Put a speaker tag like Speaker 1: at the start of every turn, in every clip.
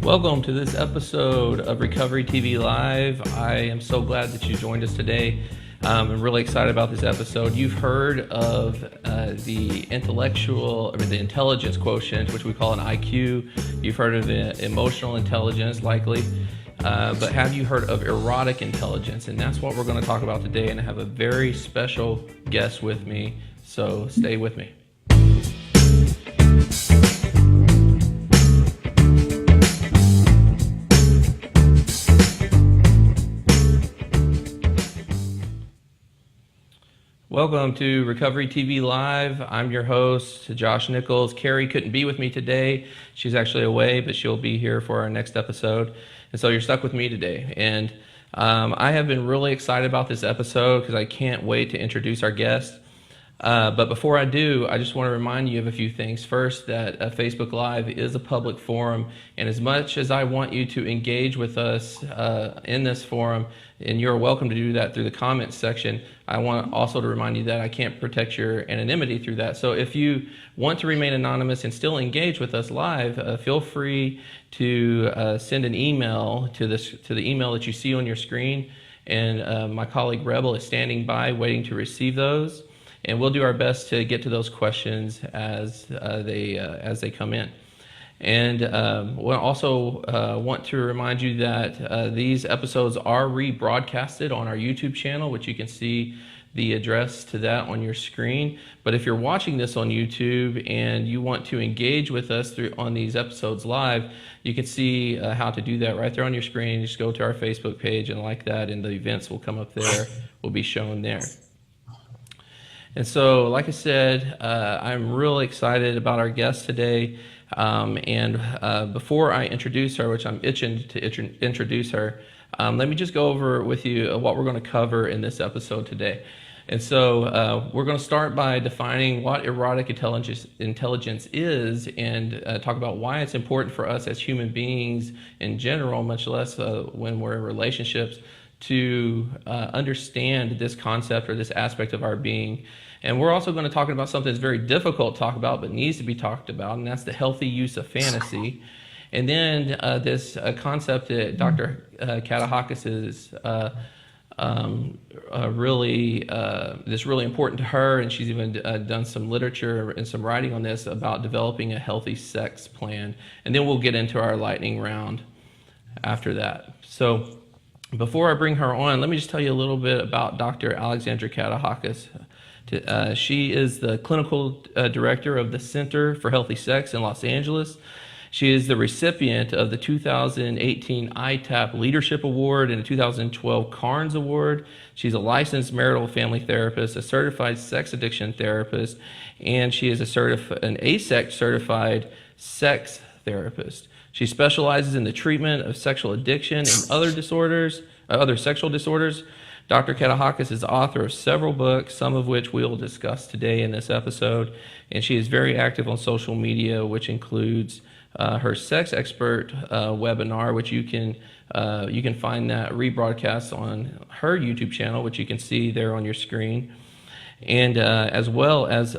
Speaker 1: Welcome to this episode of Recovery TV Live. I am so glad that you joined us today. I'm really excited about this episode. You've heard of the intelligence quotient, which we call an IQ. You've heard of emotional intelligence, likely. But have you heard of erotic intelligence? And that's what we're going to talk about today. And I have a very special guest with me, so stay with me. Welcome to Recovery TV Live. I'm your host, Josh Nichols. Carrie couldn't be with me today. She's actually away, but she'll be here for our next episode. And so you're stuck with me today. And I have been really excited about this episode because I can't wait to introduce our guest. But before I do, I just want to remind you of a few things. First, that Facebook Live is a public forum, and as much as I want you to engage with us in this forum, and you're welcome to do that through the comments section, I want also to remind you that I can't protect your anonymity through that. So if you want to remain anonymous and still engage with us live, feel free to send an email to the email that you see on your screen, and my colleague Rebel is standing by waiting to receive those. And we'll do our best to get to those questions as they come in. And we also want to remind you that these episodes are rebroadcasted on our YouTube channel, which you can see the address to that on your screen. But if you're watching this on YouTube and you want to engage with us on these episodes live, you can see how to do that right there on your screen. Just go to our Facebook page and like that, and the events will come up there, will be shown there. And so, like I said, I'm really excited about our guest today. And before I introduce her, which I'm itching to introduce her, let me just go over with you what we're going to cover in this episode today. And so we're going to start by defining what erotic intelligence is, and talk about why it's important for us as human beings in general, much less when we're in relationships, to understand this concept or this aspect of our being. And we're also going to talk about something that's very difficult to talk about but needs to be talked about, and that's the healthy use of fantasy. And then this concept that Dr. Katehakis is really important to her, and she's even done some literature and some writing on this about developing a healthy sex plan. And then we'll get into our lightning round after that. So before I bring her on, let me just tell you a little bit about Dr. Alexandra Katehakis. She is the clinical director of the Center for Healthy Sex in Los Angeles. She is the recipient of the 2018 ITAP Leadership Award and the 2012 Carnes Award. She's a licensed marital family therapist, a certified sex addiction therapist, and she is an ASEC certified sex therapist. She specializes in the treatment of sexual addiction and other sexual disorders. Dr. Katehakis is the author of several books, some of which we'll discuss today in this episode, and she is very active on social media, which includes her Sex Expert webinar, which you can find that rebroadcast on her YouTube channel, which you can see there on your screen, and as well as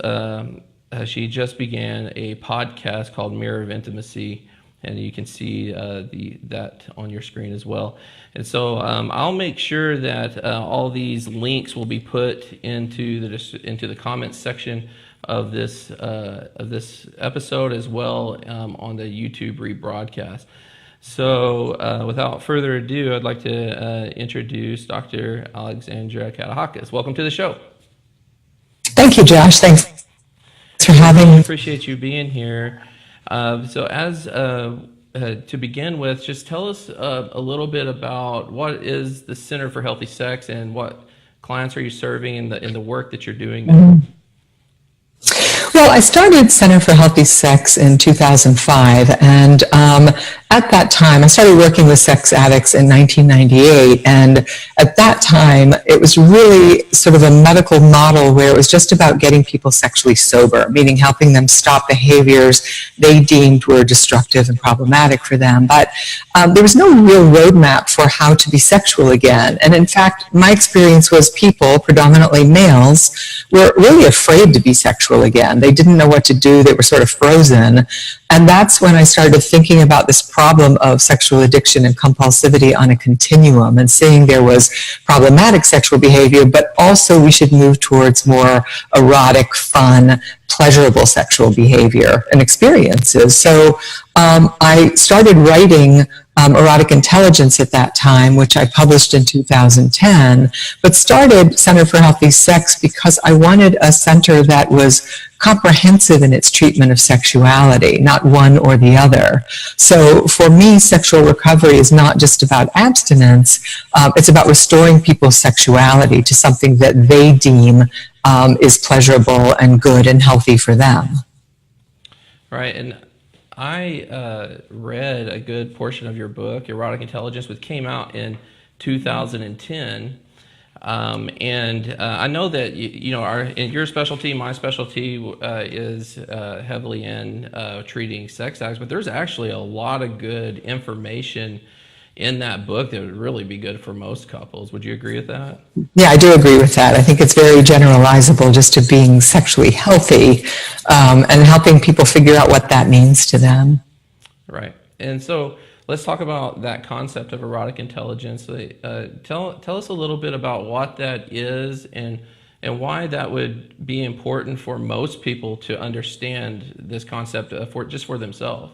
Speaker 1: she just began a podcast called Mirror of Intimacy, and you can see that on your screen as well. And so I'll make sure that all these links will be put into the comments section of this episode, as well on the YouTube rebroadcast. So without further ado, I'd like to introduce Dr. Alexandra Katehakis. Welcome to the show.
Speaker 2: Thank you, Josh. Thanks for having me.
Speaker 1: I appreciate you being here. So as to begin with, just tell us a little bit about what is the Center for Healthy Sex and what clients are you serving in the work that you're doing there?
Speaker 2: Mm-hmm. Well, I started Center for Healthy Sex in 2005, and at that time, I started working with sex addicts in 1998, and at that time, it was really sort of a medical model where it was just about getting people sexually sober, meaning helping them stop behaviors they deemed were destructive and problematic for them. But there was no real roadmap for how to be sexual again, and in fact, my experience was people, predominantly males, were really afraid to be sexual again. They didn't know what to do. They were sort of frozen. And that's when I started thinking about this problem of sexual addiction and compulsivity on a continuum, and seeing there was problematic sexual behavior, but also we should move towards more erotic, fun, pleasurable sexual behavior and experiences. So I started writing Erotic Intelligence at that time, which I published in 2010, but started Center for Healthy Sex because I wanted a center that was comprehensive in its treatment of sexuality, not one or the other. So for me, sexual recovery is not just about abstinence, it's about restoring people's sexuality to something that they deem is pleasurable and good and healthy for them.
Speaker 1: Right, and I read a good portion of your book, Erotic Intelligence, which came out in 2010. I know that in your specialty, my specialty is heavily in treating sex addicts, but there's actually a lot of good information in that book that would really be good for most couples. Would you agree with that?
Speaker 2: Yeah, I do agree with that. I think it's very generalizable just to being sexually healthy, and helping people figure out what that means to them.
Speaker 1: Right. And so let's talk about that concept of erotic intelligence. Tell us a little bit about what that is, and why that would be important for most people to understand this concept for themselves.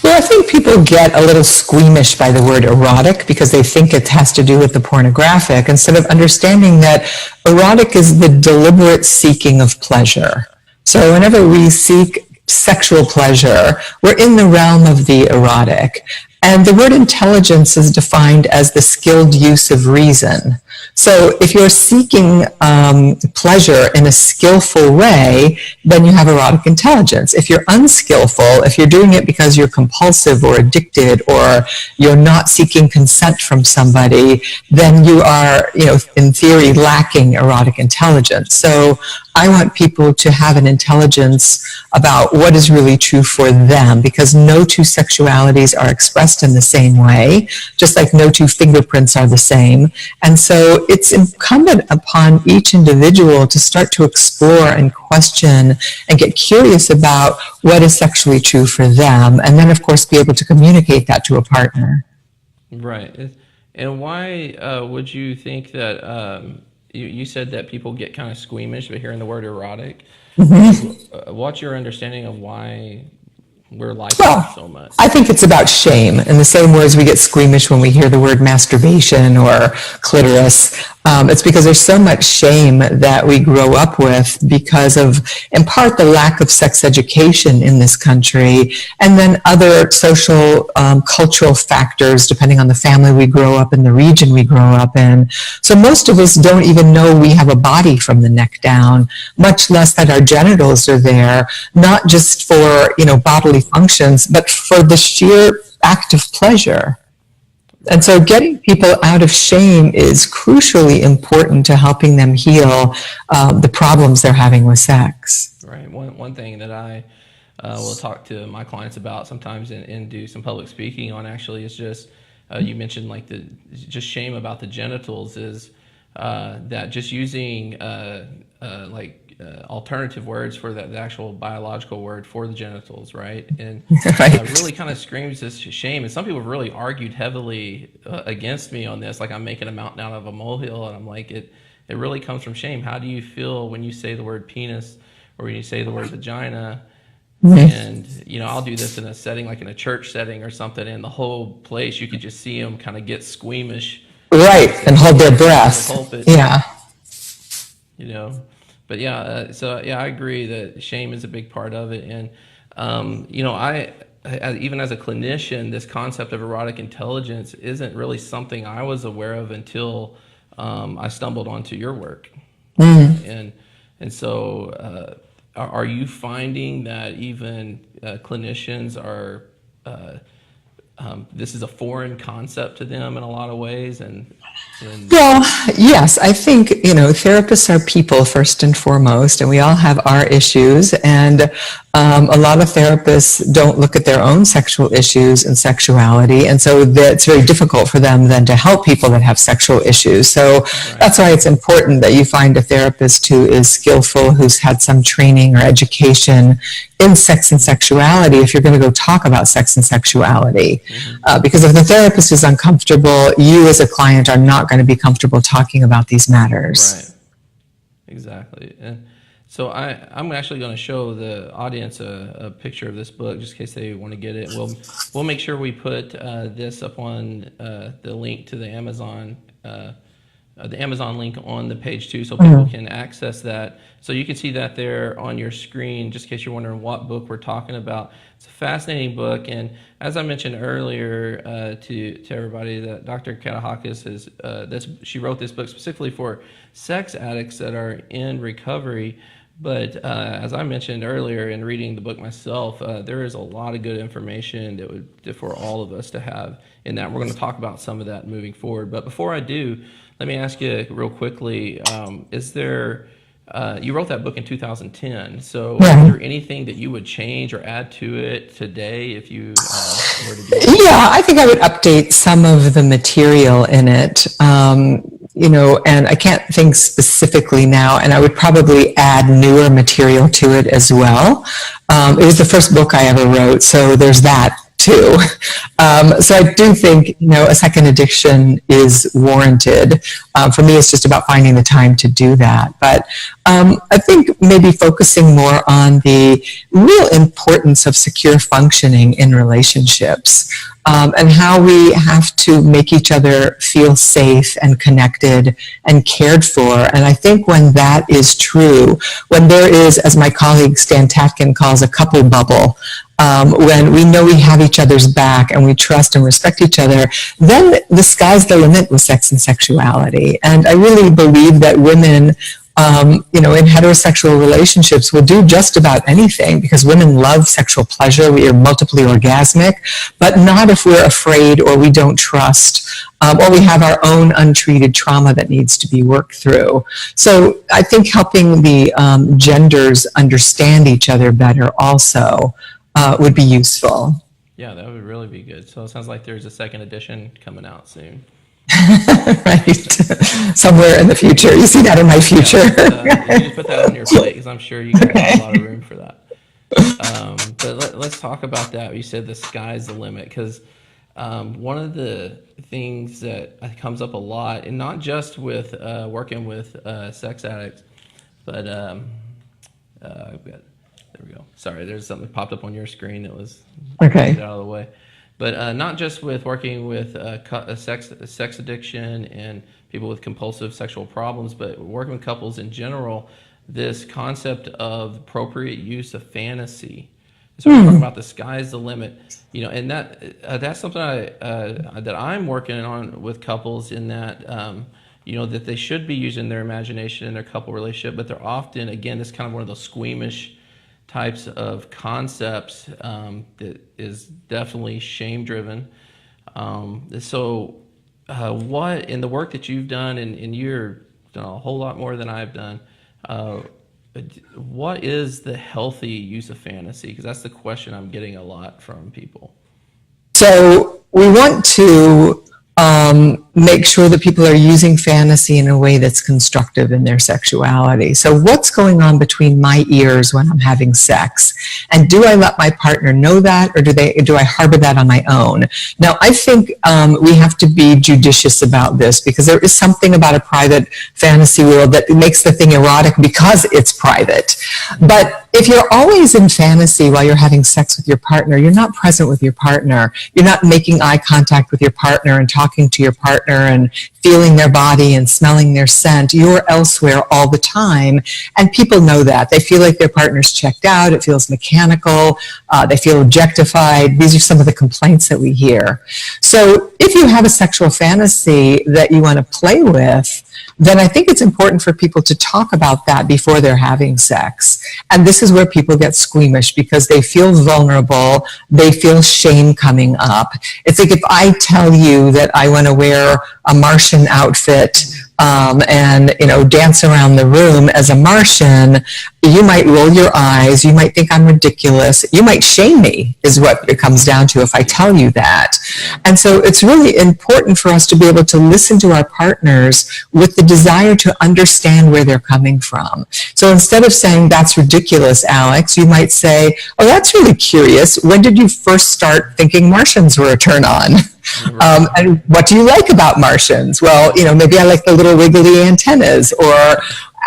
Speaker 2: Well, I think people get a little squeamish by the word erotic because they think it has to do with the pornographic, instead of understanding that erotic is the deliberate seeking of pleasure. So whenever we seek sexual pleasure, we're in the realm of the erotic. And the word intelligence is defined as the skilled use of reason. So if you're seeking pleasure in a skillful way, then you have erotic intelligence. If you're unskillful, if you're doing it because you're compulsive or addicted, or you're not seeking consent from somebody, then you are, in theory, lacking erotic intelligence. So I want people to have an intelligence about what is really true for them, because no two sexualities are expressed in the same way, just like no two fingerprints are the same. And so it's incumbent upon each individual to start to explore and question and get curious about what is sexually true for them, and then, of course, be able to communicate that to a partner.
Speaker 1: Right. And why would you think that you said that people get kind of squeamish by hearing the word erotic? Mm-hmm. What's your understanding of why we're like that so much?
Speaker 2: I think it's about shame, in the same way as we get squeamish when we hear the word masturbation or clitoris. It's because there's so much shame that we grow up with because of, in part, the lack of sex education in this country, and then other social, cultural factors, depending on the family we grow up in, the region we grow up in. So most of us don't even know we have a body from the neck down, much less that our genitals are there, not just for, bodily functions, but for the sheer act of pleasure. And so getting people out of shame is crucially important to helping them heal the problems they're having with sex.
Speaker 1: Right. One thing that I will talk to my clients about sometimes and do some public speaking on, actually, is just, you mentioned like just shame about the genitals, is that just using alternative words for the actual biological word for the genitals, right? And
Speaker 2: right.
Speaker 1: Really kind of screams this shame. And some people have really argued heavily against me on this, like I'm making a mountain out of a molehill, and I'm like, it really comes from shame. How do you feel when you say the word penis, or when you say the word vagina? Mm-hmm. And I'll do this in a setting like in a church setting or something, and the whole place, you could just see them kind of get squeamish,
Speaker 2: right, and hold their breath. Yeah.
Speaker 1: But I agree that shame is a big part of it. And, I even as a clinician, this concept of erotic intelligence isn't really something I was aware of until I stumbled onto your work. Mm. And so are you finding that even clinicians are, this is a foreign concept to them in a lot of ways? And
Speaker 2: Well, yes, I think, therapists are people first and foremost, and we all have our issues. And a lot of therapists don't look at their own sexual issues and sexuality. And so it's very difficult for them then to help people that have sexual issues. So that's why it's important that you find a therapist who is skillful, who's had some training or education in sex and sexuality if you're going to go talk about sex and sexuality. Because if the therapist is uncomfortable, you as a client are not going to be comfortable talking about these matters.
Speaker 1: Right. Exactly. And so I'm actually going to show the audience a picture of this book just in case they want to get it. We'll make sure we put this up on the link to the Amazon link on the page too, so people can access that. So you can see that there on your screen, just in case you're wondering what book we're talking about. It's a fascinating book, and as I mentioned earlier to everybody, that Dr. Katehakis she wrote this book specifically for sex addicts that are in recovery. But as I mentioned earlier in reading the book myself, there is a lot of good information that would for all of us to have in that. We're going to talk about some of that moving forward. But before I do, let me ask you real quickly, you wrote that book in 2010, so is there anything that you would change or add to it today if you were to do it?
Speaker 2: Yeah, I think I would update some of the material in it, and I can't think specifically now, and I would probably add newer material to it as well. It was the first book I ever wrote, so there's that too. So I do think, a second edition is warranted. For me, it's just about finding the time to do that. But I think maybe focusing more on the real importance of secure functioning in relationships, and how we have to make each other feel safe and connected and cared for. And I think when that is true, when there is, as my colleague Stan Tatkin calls, a couple bubble, when we know we have each other's back and we trust and respect each other, then the sky's the limit with sex and sexuality. And I really believe that women, in heterosexual relationships will do just about anything, because women love sexual pleasure. We are multiply orgasmic, but not if we're afraid or we don't trust, or we have our own untreated trauma that needs to be worked through. So I think helping the genders understand each other better also would be useful.
Speaker 1: Yeah, that would really be good. So it sounds like there's a second edition coming out soon.
Speaker 2: Right. Somewhere in the future. You see that in my future.
Speaker 1: Yeah, you put that on your plate, because I'm sure you got a lot of room for that. But let's talk about that. You said the sky's the limit, because one of the things that comes up a lot, and not just with working with sex addicts, but there we go. Sorry, there's something that popped up on your screen that was
Speaker 2: okay.
Speaker 1: Get out of the way. But not just with working with sex addiction and people with compulsive sexual problems, but working with couples in general, this concept of appropriate use of fantasy. So we're talking about the sky's the limit, and that's something that I'm working on with couples, in that that they should be using their imagination in their couple relationship, but they're often, again, this kind of one of those squeamish types of concepts that is definitely shame-driven. So what, in the work that you've done, and you've done a whole lot more than I've done, what is the healthy use of fantasy? Because that's the question I'm getting a lot from people.
Speaker 2: So we want to make sure that people are using fantasy in a way that's constructive in their sexuality. So what's going on between my ears when I'm having sex? And do I let my partner know that, or do I harbor that on my own? Now, I think we have to be judicious about this, because there is something about a private fantasy world that makes the thing erotic because it's private. But if you're always in fantasy while you're having sex with your partner, you're not present with your partner. You're not making eye contact with your partner and talking to your partner and feeling their body and smelling their scent. You're elsewhere all the time, and people know that. They feel like their partner's checked out. It feels mechanical. They feel objectified. These are some of the complaints that we hear. So if you have a sexual fantasy that you want to play with, then I think it's important for people to talk about that before they're having sex. And this is where people get squeamish because they feel vulnerable, they feel shame coming up. It's like if I tell you that I want to wear a Martian outfit and, you know, dance around the room as a Martian, you might roll your eyes, you might think I'm ridiculous, you might shame me, is what it comes down to if I tell you that. And so it's really important for us to be able to listen to our partners with the desire to understand where they're coming from. So instead of saying, that's ridiculous, Alex, you might say, oh, that's really curious. When did you first start thinking Martians were a turn on? And what do you like about Martians? Well, you know, maybe I like the little wiggly antennas, or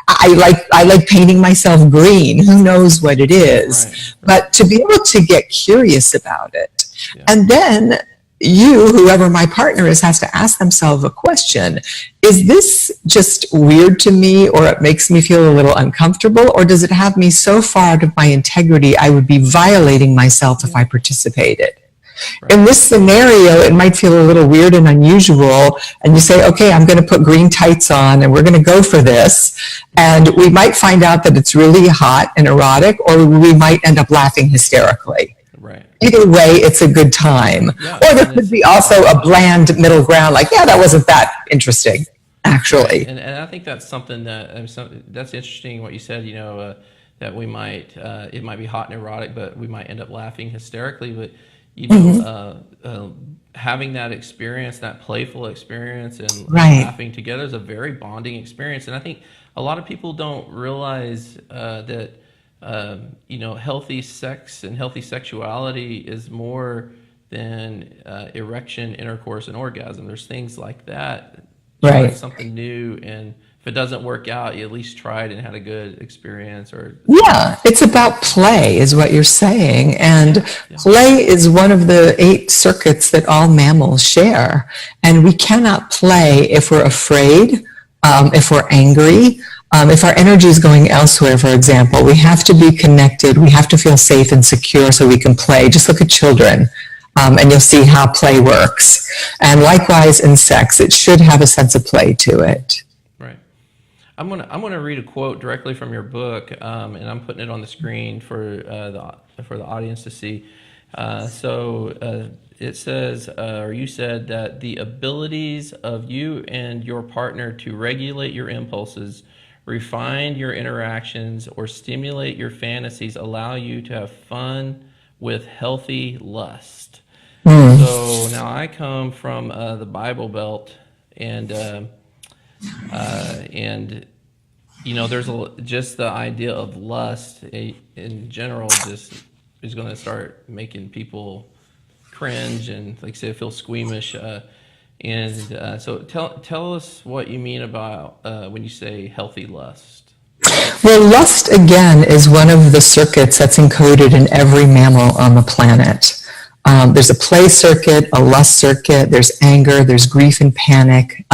Speaker 2: I like painting myself green. Who knows what it is? Right. But to be able to get curious about it. Yeah. And then you, whoever my partner is, has to ask themselves a question. Is this just weird to me, or it makes me feel a little uncomfortable, or does it have me so far out of my integrity I would be violating myself if I participated? Right. In this scenario, it might feel a little weird and unusual, and you say, okay, I'm going to put green tights on and we're going to go for this, and we might find out that it's really hot and erotic, or we might end up laughing hysterically. Right. Either way, it's a good time. Yeah, or there could be also a bland middle ground, like, yeah, that wasn't that interesting, actually.
Speaker 1: And I think that's something that, that's interesting what you said, you know, that we might, it might be hot and erotic, but we might end up laughing hysterically, but you know, having that experience, that playful experience, and laughing together is a very bonding experience. And I think a lot of people don't realize that, you know, healthy sex and healthy sexuality is more than erection, intercourse, and orgasm. There's things like that. Right. Something new, and if it doesn't work out, you at least tried and had a good experience. Or
Speaker 2: yeah, it's about play, is what you're saying. And play is one of the 8 circuits that all mammals share. And we cannot play if we're afraid, if we're angry, if our energy is going elsewhere, for example. We have to be connected. We have to feel safe and secure so we can play. Just look at children. And you'll see how play works. And likewise in sex, it should have a sense of play to it.
Speaker 1: I'm gonna read a quote directly from your book, and I'm putting it on the screen for the audience to see. So it says, or you said that the abilities of you and your partner to regulate your impulses, refine your interactions, or stimulate your fantasies allow you to have fun with healthy lust. So now I come from the Bible Belt, and you know, there's just the idea of lust in general just is going to start making people cringe and, like I say, feel squeamish. So tell us what you mean about when you say healthy lust.
Speaker 2: Well, lust, again, is one of the circuits that's encoded in every mammal on the planet. There's a play circuit, a lust circuit, there's anger, there's grief and panic,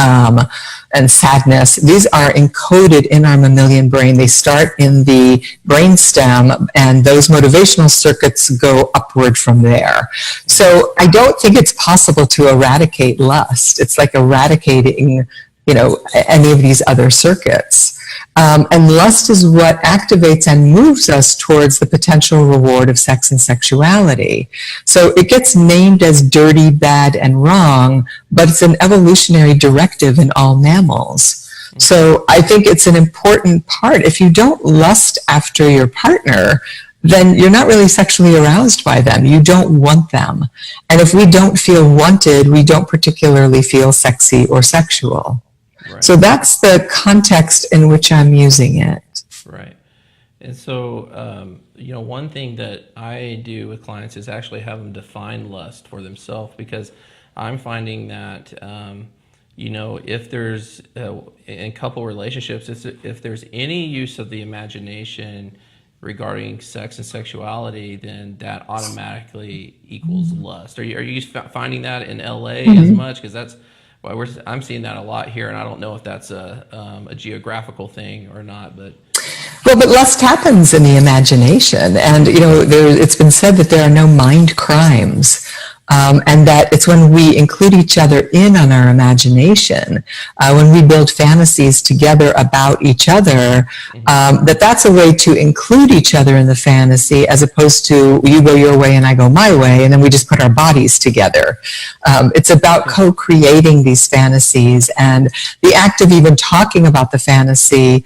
Speaker 2: and sadness. These are encoded in our mammalian brain. They start in the brainstem, and those motivational circuits go upward from there. So I don't think it's possible to eradicate lust. It's like eradicating, you know, any of these other circuits. And lust is what activates and moves us towards the potential reward of sex and sexuality. So it gets named as dirty, bad, and wrong, but it's an evolutionary directive in all mammals. So I think it's an important part. If you don't lust after your partner, then you're not really sexually aroused by them. You don't want them. And if we don't feel wanted, we don't particularly feel sexy or sexual. Right. So that's the context in which I'm using it.
Speaker 1: Right. And so, you know, one thing that I do with clients is actually have them define lust for themselves, because I'm finding that, you know, if there's, in couple relationships, if there's any use of the imagination regarding sex and sexuality, then that automatically equals lust. Are you finding that in LA as much? Because that's, well, I'm seeing that a lot here, and I don't know if that's a geographical thing or not, but.
Speaker 2: Well, but lust happens in the imagination, and you know, it's been said that there are no mind crimes. And that it's when we include each other in on our imagination, when we build fantasies together about each other, that's a way to include each other in the fantasy, as opposed to you go your way and I go my way, and then we just put our bodies together. It's about co-creating these fantasies, and the act of even talking about the fantasy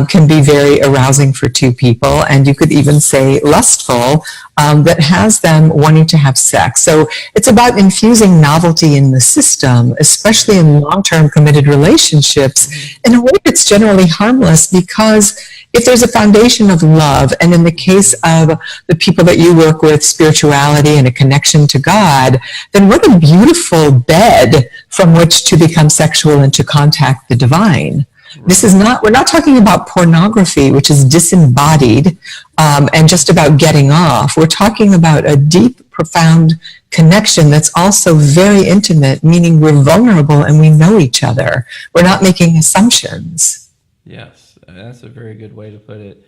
Speaker 2: can be very arousing for two people, and you could even say lustful, that has them wanting to have sex. So it's about infusing novelty in the system, especially in long-term committed relationships, in a way that's generally harmless, because if there's a foundation of love, and in the case of the people that you work with, spirituality and a connection to God, then what a beautiful bed from which to become sexual and to contact the divine. We're not talking about pornography, which is disembodied and just about getting off. We're talking about a deep, profound connection that's also very intimate, meaning we're vulnerable and we know each other. We're not making assumptions.
Speaker 1: Yes, that's a very good way to put it.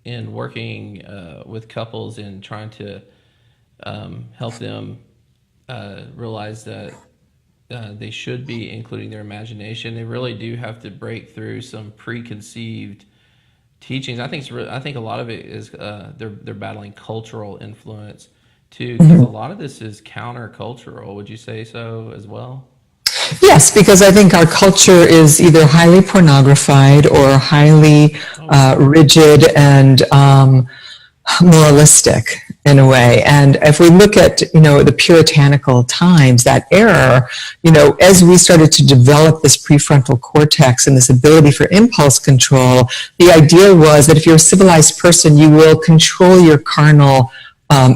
Speaker 1: In working with couples and trying to help them realize that they should be including their imagination, they really do have to break through some preconceived teachings. I think a lot of it is they're battling cultural influence too, because a lot of this is countercultural. Would you say so as well?
Speaker 2: Yes, because I think our culture is either highly pornographied or highly rigid and moralistic in a way. And if we look at, the puritanical times, that era, as we started to develop this prefrontal cortex and this ability for impulse control, the idea was that if you're a civilized person, you will control your carnal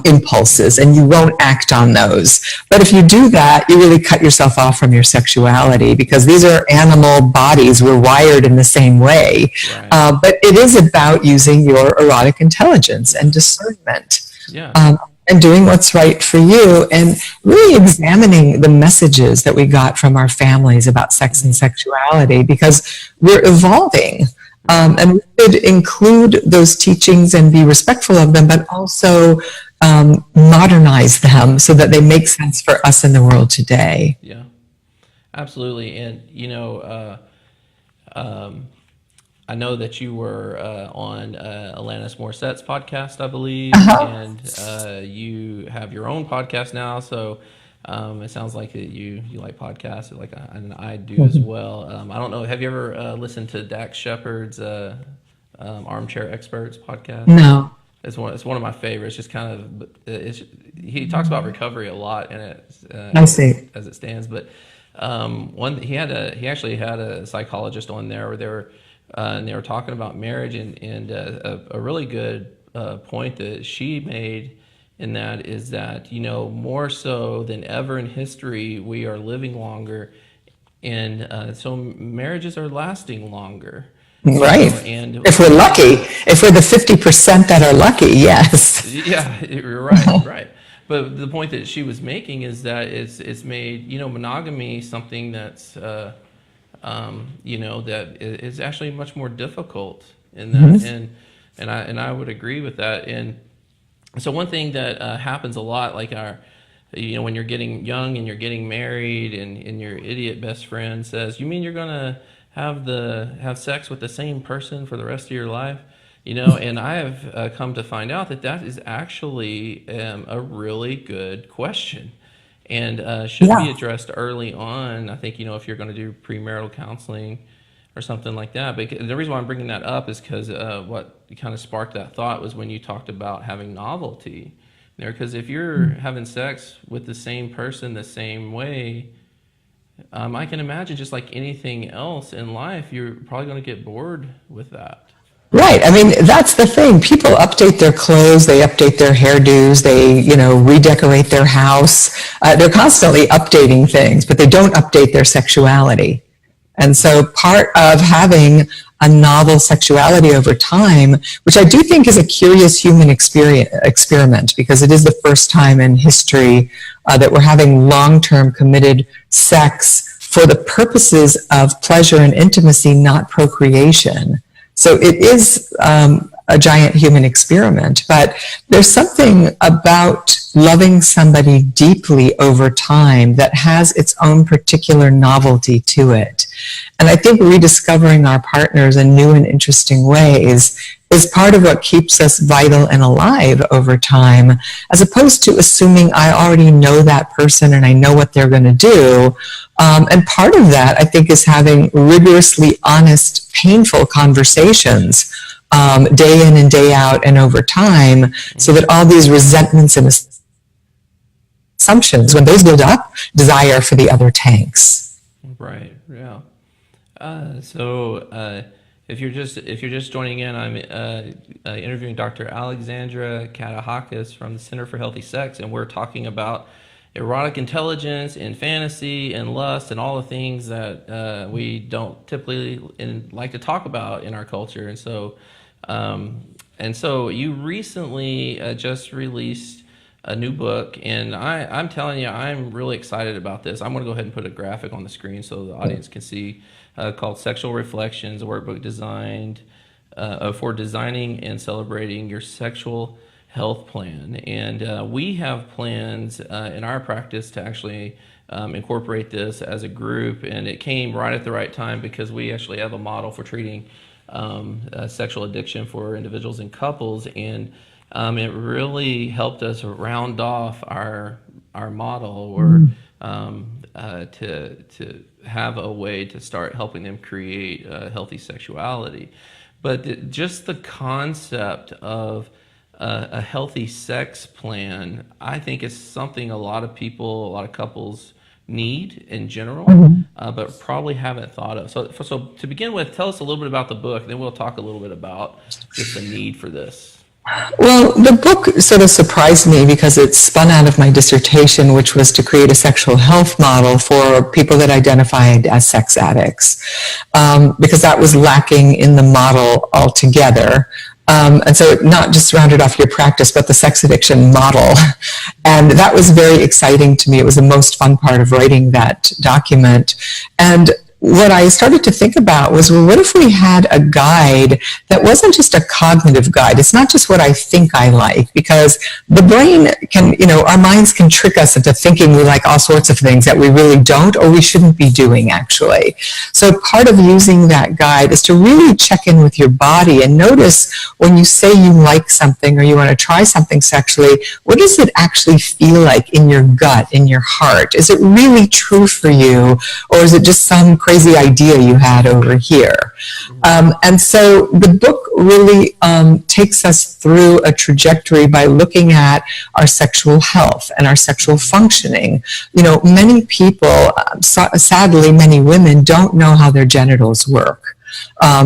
Speaker 2: impulses and you won't act on those. But if you do that, you really cut yourself off from your sexuality, because these are animal bodies. We're wired in the same way. Right. But it is about using your erotic intelligence and discernment. Yeah. And doing what's right for you, and really examining the messages that we got from our families about sex and sexuality, because we're evolving. And we should include those teachings and be respectful of them, but also modernize them so that they make sense for us in the world today.
Speaker 1: Yeah, absolutely. And, I know that you were on Alanis Morissette's podcast, I believe, and you have your own podcast now. So it sounds like you like podcasts, and I do as well. I don't know. Have you ever listened to Dax Shepard's Armchair Experts podcast?
Speaker 2: No.
Speaker 1: It's one of my favorites. Just kind of, he talks about recovery a lot in it.
Speaker 2: I see.
Speaker 1: As it stands, but he actually had a psychologist on there where they were talking about marriage, and a really good point that she made in that is that, more so than ever in history, we are living longer, and so marriages are lasting longer.
Speaker 2: Right. And if we're lucky, if we're the 50% that are lucky, yes.
Speaker 1: Yeah, you're right, right. But the point that she was making is that it's made, monogamy something that's, that is actually much more difficult in that, and I would agree with that. And so one thing that happens a lot, like when you're getting young and you're getting married, and your idiot best friend says, "You mean you're gonna have sex with the same person for the rest of your life?" And I have come to find out that is actually a really good question, and should be addressed early on. I think, if you're going to do premarital counseling or something like that. But the reason why I'm bringing that up is because what kind of sparked that thought was when you talked about having novelty there. Because if you're having sex with the same person the same way, I can imagine, just like anything else in life, you're probably going to get bored with that.
Speaker 2: Right. I mean, that's the thing. People update their clothes, they update their hairdos, they, redecorate their house. They're constantly updating things, but they don't update their sexuality. And so part of having a novel sexuality over time, which I do think is a curious human experiment, because it is the first time in history that we're having long-term committed sex for the purposes of pleasure and intimacy, not procreation. So it is a giant human experiment. But there's something about loving somebody deeply over time that has its own particular novelty to it. And I think rediscovering our partners in new and interesting ways is part of what keeps us vital and alive over time, as opposed to assuming I already know that person and I know what they're going to do. And part of that, I think, is having rigorously honest, painful conversations day in and day out and over time, so that all these resentments and assumptions, when those build up, desire for the other tanks.
Speaker 1: Right. Yeah. So if you're just joining in, I'm interviewing Dr. Alexandra Katehakis from the Center for Healthy Sex, and we're talking about erotic intelligence and fantasy and lust and all the things that we don't typically like to talk about in our culture. And so you recently just released a new book, and I'm telling you, I'm really excited about this. I'm going to go ahead and put a graphic on the screen so the audience can see, called Sexual Reflections, a workbook designed for designing and celebrating your sexual health plan. And we have plans in our practice to actually incorporate this as a group, and it came right at the right time because we actually have a model for treating sexual addiction for individuals and couples, and it really helped us round off our model, or to have a way to start helping them create a healthy sexuality. But just the concept of a healthy sex plan, I think, is something a lot of people, a lot of couples need in general, but probably haven't thought of. So to begin with, tell us a little bit about the book, then we'll talk a little bit about just the need for this.
Speaker 2: Well, the book sort of surprised me because it spun out of my dissertation, which was to create a sexual health model for people that identified as sex addicts, because that was lacking in the model altogether. And so not just rounded off your practice, but the sex addiction model. And that was very exciting to me. It was the most fun part of writing that document. And what I started to think about was, well, what if we had a guide that wasn't just a cognitive guide? It's not just what I think I like, because the brain can, our minds can trick us into thinking we like all sorts of things that we really don't, or we shouldn't be doing, actually. So part of using that guide is to really check in with your body and notice when you say you like something or you want to try something sexually, what does it actually feel like in your gut, in your heart? Is it really true for you, or is it just some crazy idea you had over here? And so the book really takes us through a trajectory by looking at our sexual health and our sexual functioning. Many people, sadly, many women don't know how their genitals work.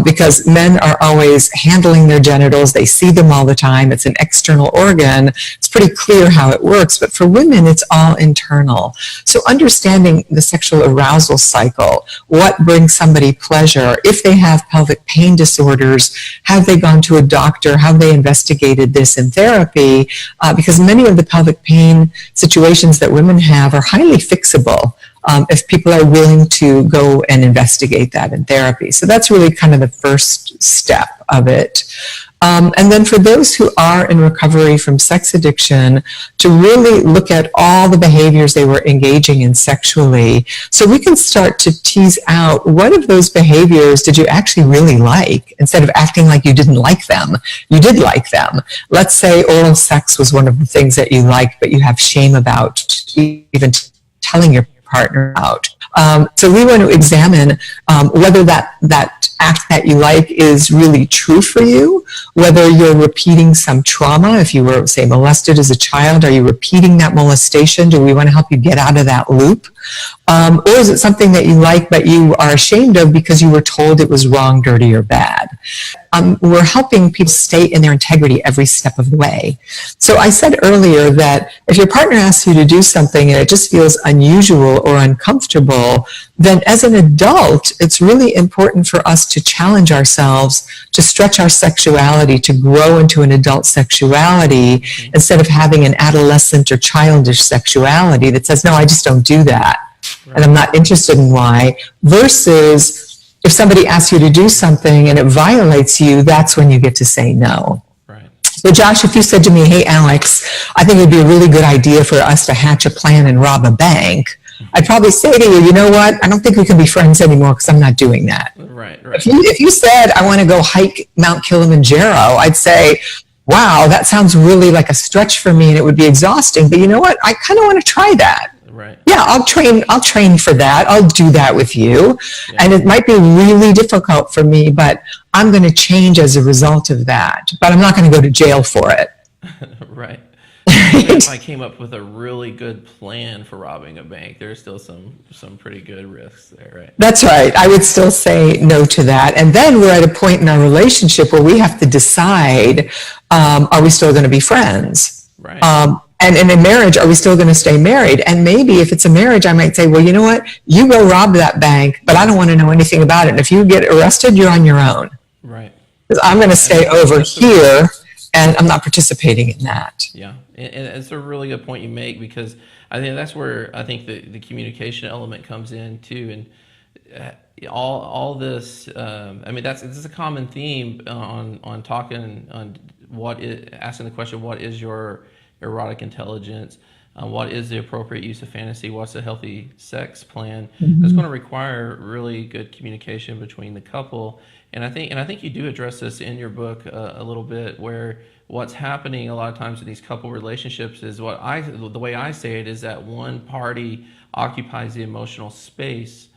Speaker 2: Because men are always handling their genitals. They see them all the time. It's an external organ. It's pretty clear how it works. But for women, it's all internal. So understanding the sexual arousal cycle, what brings somebody pleasure, if they have pelvic pain disorders, have they gone to a doctor, have they investigated this in therapy? Because many of the pelvic pain situations that women have are highly fixable. If people are willing to go and investigate that in therapy. So that's really kind of the first step of it. And then for those who are in recovery from sex addiction, to really look at all the behaviors they were engaging in sexually, so we can start to tease out what of those behaviors did you actually really like, instead of acting like you didn't like them. You did like them. Let's say oral sex was one of the things that you liked, but you have shame about even telling your partner out. So we want to examine whether that act that you like is really true for you, whether you're repeating some trauma. If you were, say, molested as a child, are you repeating that molestation? Do we want to help you get out of that loop? Or is it something that you like but you are ashamed of because you were told it was wrong, dirty, or bad? We're helping people stay in their integrity every step of the way. So I said earlier that if your partner asks you to do something and it just feels unusual or uncomfortable, then as an adult, it's really important for us to challenge ourselves, to stretch our sexuality, to grow into an adult sexuality, instead of having an adolescent or childish sexuality that says, no, I just don't do that. Right. And I'm not interested in why, versus if somebody asks you to do something and it violates you, that's when you get to say no.
Speaker 1: Right.
Speaker 2: So Josh, if you said to me, hey, Alex, I think it'd be a really good idea for us to hatch a plan and rob a bank, I'd probably say to you, you know what? I don't think we can be friends anymore because I'm not doing that.
Speaker 1: Right.
Speaker 2: If you said, I want to go hike Mount Kilimanjaro, I'd say, wow, that sounds really like a stretch for me and it would be exhausting. But you know what? I kind of want to try that.
Speaker 1: Right.
Speaker 2: Yeah, I'll train for that. I'll do that with you.
Speaker 1: Yeah.
Speaker 2: And it might be really difficult for me, but I'm going to change as a result of that. But I'm not going to go to jail for it.
Speaker 1: Right. Even if I came up with a really good plan for robbing a bank, there's still some pretty good risks there, right?
Speaker 2: That's right. I would still say no to that. And then we're at a point in our relationship where we have to decide, are we still going to be friends?
Speaker 1: Right.
Speaker 2: And in a marriage, are we still going to stay married? And maybe if it's a marriage, I might say, well, you know what? You go rob that bank, but I don't want to know anything about it. And if you get arrested, you're on your own.
Speaker 1: Right.
Speaker 2: Because I'm going to stay over here, and I'm not participating in that.
Speaker 1: Yeah. And it's a really good point you make, because I think that's where I think the communication element comes in too. And all this, I mean, this is a common theme on talking on asking the question, what is your erotic intelligence? What is the appropriate use of fantasy? What's a healthy sex plan?
Speaker 2: Mm-hmm.
Speaker 1: It's going to require really good communication between the couple. And I think you do address this in your book a little bit, where what's happening a lot of times in these couple relationships is the way I say it is that one party occupies the emotional space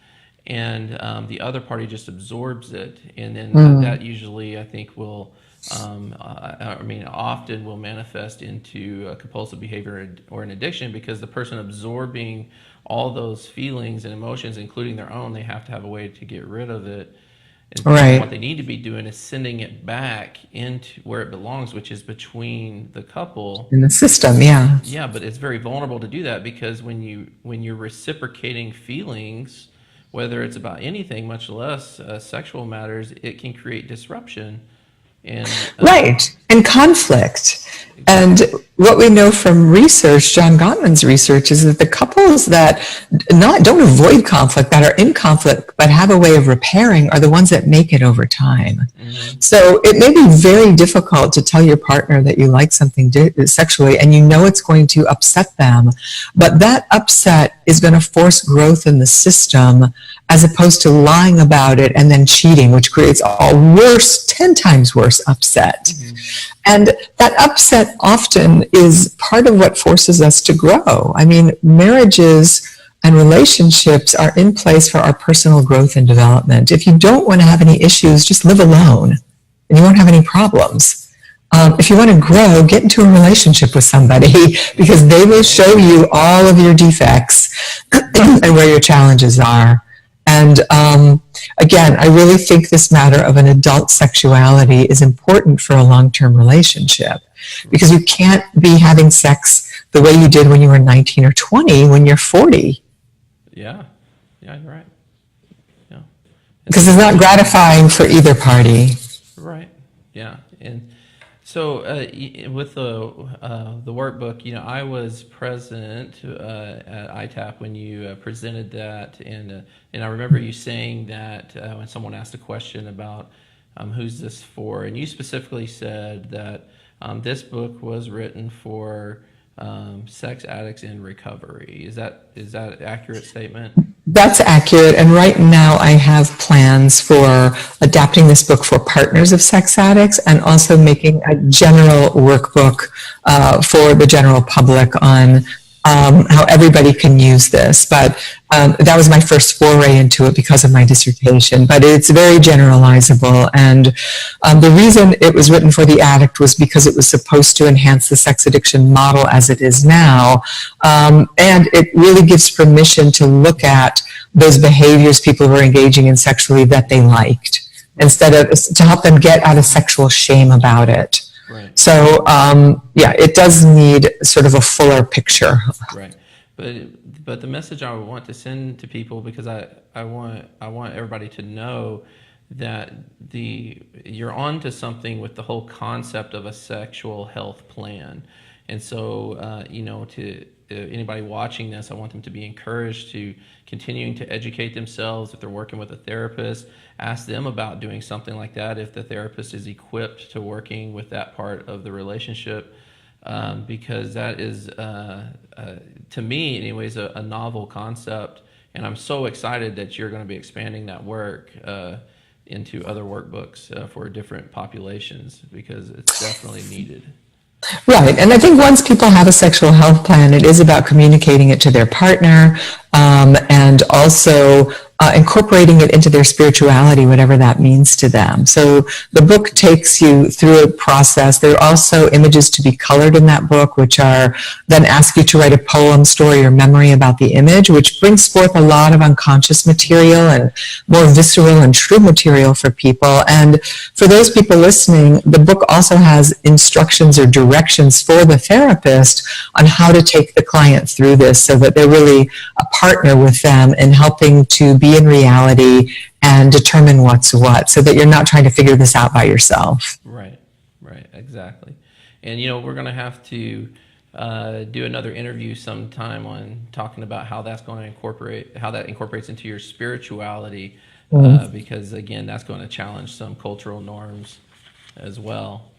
Speaker 1: and the other party just absorbs it, and then that usually I think will often will manifest into a compulsive behavior or an addiction, because the person absorbing all those feelings and emotions, including their own, they have to have a way to get rid of it. And
Speaker 2: right.
Speaker 1: What they need to be doing is sending it back into where it belongs, which is between the couple.
Speaker 2: In the system, yeah.
Speaker 1: Yeah, but it's very vulnerable to do that, because when you're reciprocating feelings, whether it's about anything, much less sexual matters, it can create disruption. And
Speaker 2: right, and conflict. And what we know from research, John Gottman's research, is that the couples that don't avoid conflict, that are in conflict but have a way of repairing, are the ones that make it over time. Mm-hmm. So it may be very difficult to tell your partner that you like something sexually, and you know it's going to upset them, but that upset is going to force growth in the system, as opposed to lying about it and then cheating, which creates a worse, 10 times worse upset. Mm-hmm. And that upset often is part of what forces us to grow. I mean, marriages and relationships are in place for our personal growth and development. If you don't want to have any issues, just live alone and you won't have any problems. If you want to grow, get into a relationship with somebody, because they will show you all of your defects and where your challenges are. And again, I really think this matter of an adult sexuality is important for a long-term relationship, because you can't be having sex the way you did when you were 19 or 20 when you're 40.
Speaker 1: Yeah, you're right. Yeah,
Speaker 2: because it's not gratifying for either party.
Speaker 1: Right. Yeah, and so with the workbook, you know, I was present at ITAP when you presented that, and I remember you saying that when someone asked a question about who's this for, and you specifically said that this book was written for sex addicts in recovery. Is that an accurate statement?
Speaker 2: That's accurate. And right now I have plans for adapting this book for partners of sex addicts, and also making a general workbook for the general public on how everybody can use this. But that was my first foray into it because of my dissertation. But it's very generalizable. And the reason it was written for the addict was because it was supposed to enhance the sex addiction model as it is now. And it really gives permission to look at those behaviors people were engaging in sexually that they liked, instead of to help them get out of sexual shame about it.
Speaker 1: Right.
Speaker 2: So, yeah, it does need sort of a fuller picture.
Speaker 1: Right. But the message I want to send to people, because I want everybody to know that you're onto something with the whole concept of a sexual health plan. And so, to anybody watching this, I want them to be encouraged to continuing to educate themselves. If they're working with a therapist, ask them about doing something like that if the therapist is equipped to working with that part of the relationship, because that is, to me anyways, a novel concept. And I'm so excited that you're going to be expanding that work into other workbooks for different populations, because it's definitely needed.
Speaker 2: Right. And I think once people have a sexual health plan, it is about communicating it to their partner, and also incorporating it into their spirituality, whatever that means to them. So the book takes you through a process. There are also images to be colored in that book, which are then ask you to write a poem, story, or memory about the image, which brings forth a lot of unconscious material and more visceral and true material for people. And for those people listening, the book also has instructions or directions for the therapist on how to take the client through this, so that they're really a partner with them in helping to be in reality and determine what's what, so that you're not trying to figure this out by yourself.
Speaker 1: Right, exactly. And we're going to have to do another interview sometime on talking about how that incorporates into your spirituality, because again, that's going to challenge some cultural norms as well.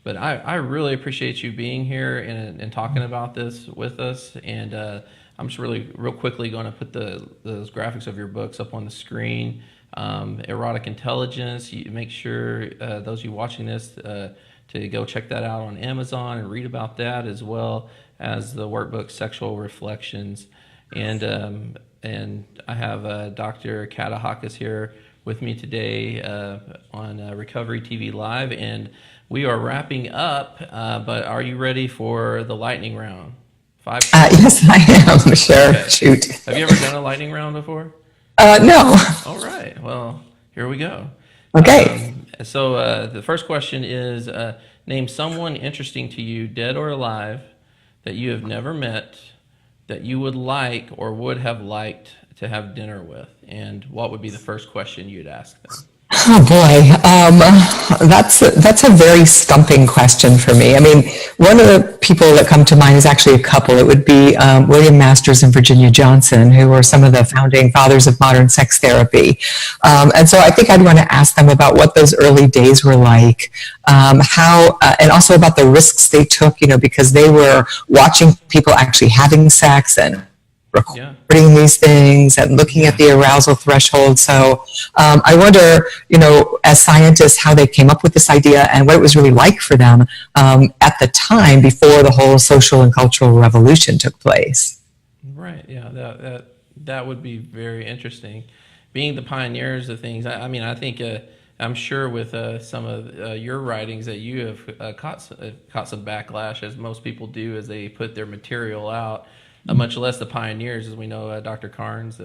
Speaker 1: But I really appreciate you being here and talking about this with us. And I'm just real quickly going to put those graphics of your books up on the screen. Erotic Intelligence. You make sure those of you watching this to go check that out on Amazon and read about that, as well as the workbook Sexual Reflections. And I have Dr. Katehakis here with me today on Recovery TV Live, and we are wrapping up. But are you ready for the lightning round? 5
Speaker 2: Yes, I am. Sure. Okay. Shoot.
Speaker 1: Have you ever done a lightning round before?
Speaker 2: No.
Speaker 1: All right. Well, here we go.
Speaker 2: Okay.
Speaker 1: So the first question is, name someone interesting to you, dead or alive, that you have never met, that you would like or would have liked to have dinner with. And what would be the first question you'd ask them?
Speaker 2: Oh boy, that's a very stumping question for me. I mean, one of the people that come to mind is actually a couple. It would be William Masters and Virginia Johnson, who were some of the founding fathers of modern sex therapy. And so I think I'd want to ask them about what those early days were like, how, and also about the risks they took, because they were watching people actually having sex and recording these things and looking at the arousal threshold. So I wonder, as scientists, how they came up with this idea and what it was really like for them at the time before the whole social and cultural revolution took place.
Speaker 1: Right. Yeah. That would be very interesting. Being the pioneers of things. I mean, I think I'm sure with some of your writings that you have caught some backlash, as most people do, as they put their material out. Much less the pioneers, as we know, Dr. Carnes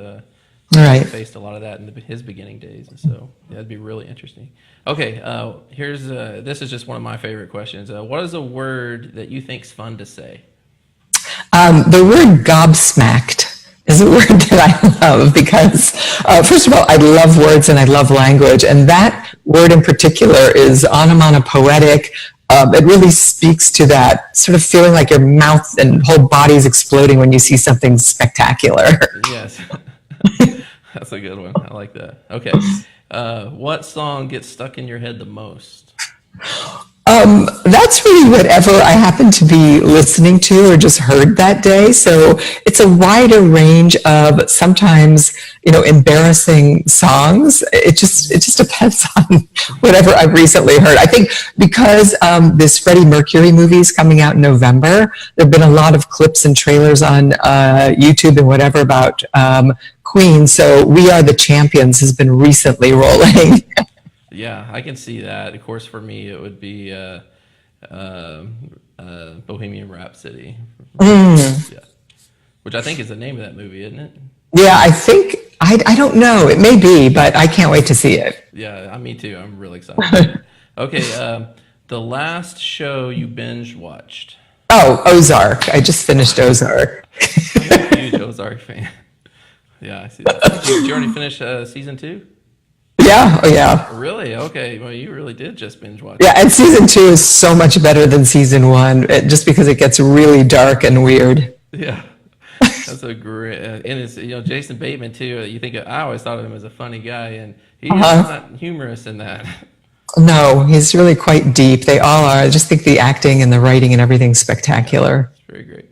Speaker 1: faced a lot of that in his beginning days, and so that'd be really interesting. Okay, here's this is just one of my favorite questions. What is a word that you think's fun to say?
Speaker 2: The word gobsmacked is a word that I love because, first of all, I love words and I love language, and that word in particular is onomatopoetic. It really speaks to that sort of feeling like your mouth and whole body is exploding when you see something spectacular.
Speaker 1: Yes, that's a good one. I like that. Okay, what song gets stuck in your head the most?
Speaker 2: That's really whatever I happen to be listening to or just heard that day. So it's a wider range of sometimes, embarrassing songs. It just depends on whatever I've recently heard. I think because this Freddie Mercury movie is coming out in November, there have been a lot of clips and trailers on YouTube and whatever about Queen. So We Are the Champions has been recently rolling.
Speaker 1: Yeah, I can see that. Of course, for me, it would be Bohemian Rhapsody. Yeah. Which I think is the name of that movie, isn't it?
Speaker 2: Yeah, I think, I don't know. It may be, but I can't wait to see it.
Speaker 1: Yeah, me too. I'm really excited. Okay, the last show you binge watched?
Speaker 2: Oh, Ozark. I just finished Ozark.
Speaker 1: I'm a huge Ozark fan. Yeah, I see that. Did you already finish season 2?
Speaker 2: yeah, oh yeah.
Speaker 1: Really? Okay. Well, you really did just binge watch
Speaker 2: Yeah,
Speaker 1: it.
Speaker 2: and season 2 is so much better than season 1, just because it gets really dark and weird.
Speaker 1: Yeah. That's a great, and it's, Jason Bateman too. You think, I always thought of him as a funny guy, and he is
Speaker 2: Uh-huh.
Speaker 1: not humorous in that.
Speaker 2: No, he's really quite deep. They all are. I just think the acting and the writing and everything's spectacular.
Speaker 1: It's very great.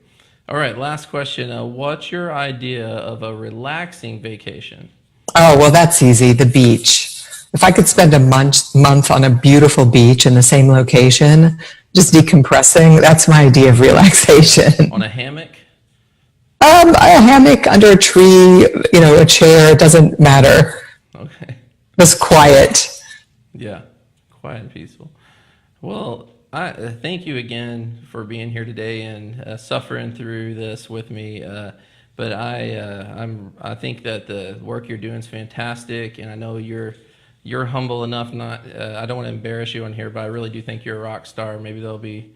Speaker 1: All right, last question. What's your idea of a relaxing vacation?
Speaker 2: Oh, well, that's easy. The beach. If I could spend a month on a beautiful beach in the same location, just decompressing, that's my idea of relaxation.
Speaker 1: On a hammock?
Speaker 2: A hammock under a tree, a chair, it doesn't matter.
Speaker 1: Okay.
Speaker 2: Just quiet.
Speaker 1: Yeah, quiet and peaceful. Well, I thank you again for being here today and suffering through this with me. But I think that the work you're doing is fantastic, and I know you're humble enough. I don't want to embarrass you on here, but I really do think you're a rock star. Maybe they'll be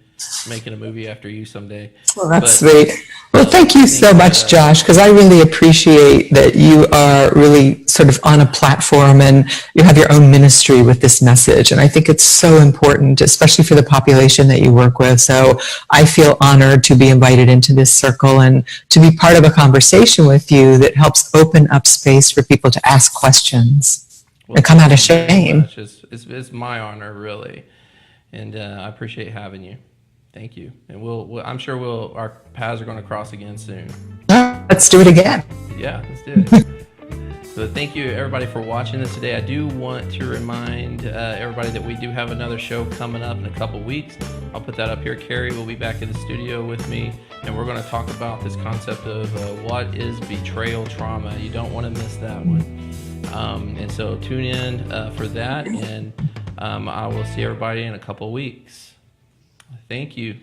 Speaker 1: making a movie after you someday.
Speaker 2: Well, that's
Speaker 1: But
Speaker 2: sweet. Well, thank you so much, Josh, because I really appreciate that you are really sort of on a platform and you have your own ministry with this message. And I think it's so important, especially for the population that you work with. So I feel honored to be invited into this circle and to be part of a conversation with you that helps open up space for people to ask questions and come out of shame.
Speaker 1: It's my honor, really. And I appreciate having you. Thank you. And I'm sure our paths are going to cross again soon.
Speaker 2: Let's do it again.
Speaker 1: Yeah, let's do it. So thank you, everybody, for watching this today. I do want to remind everybody that we do have another show coming up in a couple weeks. I'll put that up here. Carrie will be back in the studio with me, and we're going to talk about this concept of what is betrayal trauma. You don't want to miss that one. And so tune in for that, and I will see everybody in a couple weeks. Thank you.